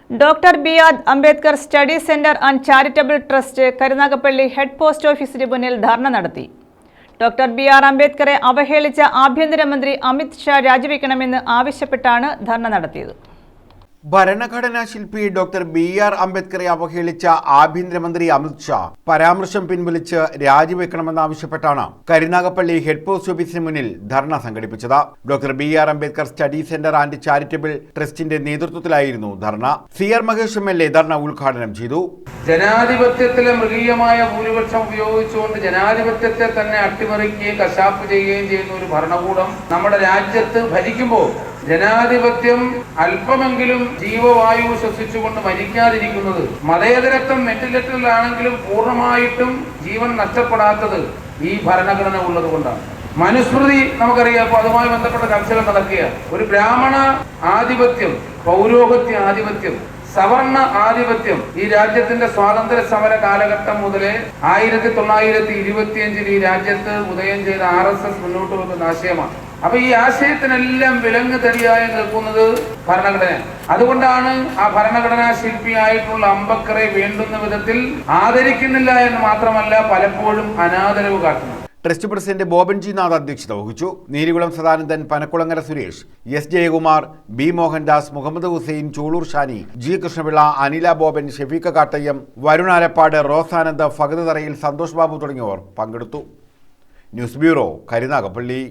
Doctor BR. Ambedkar study centre and charitable trust Karunagappally head post ഓഫീസിന് മുന്നിൽ ധർണ നടത്തി. Doctor BR. അംബേദ്കറെ അവഹേളിച്ച ആഭ്യന്തരമന്ത്രി അമിത് ഷാ രാജിവെക്കണമെന്ന് ആവശ്യപ്പെട്ടാണ് ധർണ നടത്തിയത്. ഭരണഘടനാ ശില്പി ഡോക്ടർ ബി.ആർ. അംബേദ്കറെ അവഹേളിച്ച ആഭ്യന്തരമന്ത്രി അമിത് ഷാ പരാമർശം പിൻവലിച്ച് രാജിവെക്കണമെന്നാവശ്യപ്പെട്ടാണ് കരുനാഗപ്പള്ളി ഹെഡ് പോസ്റ്റ് ഓഫീസിന് മുന്നിൽ ധർണ സംഘടിപ്പിച്ചത്. Doctor BR. Ambedkar study centre and charitable ട്രസ്റ്റിന്റെ നേതൃത്വത്തിലായിരുന്നു ധർണ. സി.ആർ. മഹേഷ് എം.എൽ.എ. ധർണ ഉദ്ഘാടനം ചെയ്തു. ജനാധിപത്യത്തിലെ മൃഗീയമായ ഭൂരിപക്ഷം ഉപയോഗിച്ചുകൊണ്ട് ജനാധിപത്യത്തെ തന്നെ അട്ടിമറിക്കുകയും കശാപ്പ് ചെയ്യുകയും ചെയ്യുന്ന ഒരു ഭരണകൂടം നമ്മുടെ രാജ്യത്ത് ഭരിക്കുമ്പോൾ ജനാധിപത്യം അല്പമെങ്കിലും ജീവവായു ശ്വസിച്ചുകൊണ്ട് മരിക്കാതിരിക്കുന്നത്, മതേതരത്വം വെന്റിലേറ്ററിലാണെങ്കിലും പൂർണ്ണമായിട്ടും ജീവൻ നഷ്ടപ്പെടാത്തത് ഈ ഭരണഘടന ഉള്ളത് കൊണ്ടാണ്. മനുസ്മൃതി നമുക്കറിയാം, അപ്പോൾ അതുമായി ബന്ധപ്പെട്ട ചർച്ചകൾ നടക്കുക. ഒരു ബ്രാഹ്മണ ആധിപത്യം, പൗരോഹിത്യ ആധിപത്യം, സവർണ ആധിപത്യം ഈ രാജ്യത്തിന്റെ സ്വാതന്ത്ര്യ സമര കാലഘട്ടം മുതലേ 1925 ഈ രാജ്യത്ത് ഉദയം ചെയ്ത RSS മുന്നോട്ട് വെക്കുന്ന ആശയമാണ്. അപ്പൊ ഈ ആശയത്തിനെല്ലാം വിലങ്ങ് തടിയായി നിൽക്കുന്നത് ഭരണഘടന. അതുകൊണ്ടാണ് ആ ഭരണഘടനാ ശില്പിയായിട്ടുള്ള അംബേദ്കറെ വേണ്ടുന്ന വിധത്തിൽ ആദരിക്കുന്നില്ല എന്ന് മാത്രമല്ല, പലപ്പോഴും അനാദരവ് കാട്ടുന്നു. Trust president Boban G Nath അധ്യക്ഷത വഹിച്ചു. Neerikulam Sadanandan, Panakkulangara Suresh, S Jayakumar, B Mohandas, Muhammad Hussain, Choolur Shani, G Krishnapillai, Anila Boban, Shefeeqa Kattayyam, Varun Alappad, Rosanand, Fagath Tharayil, Santhosh Babu തുടങ്ങിയവർ പങ്കെടുത്തു. News bureau, Karunagappally.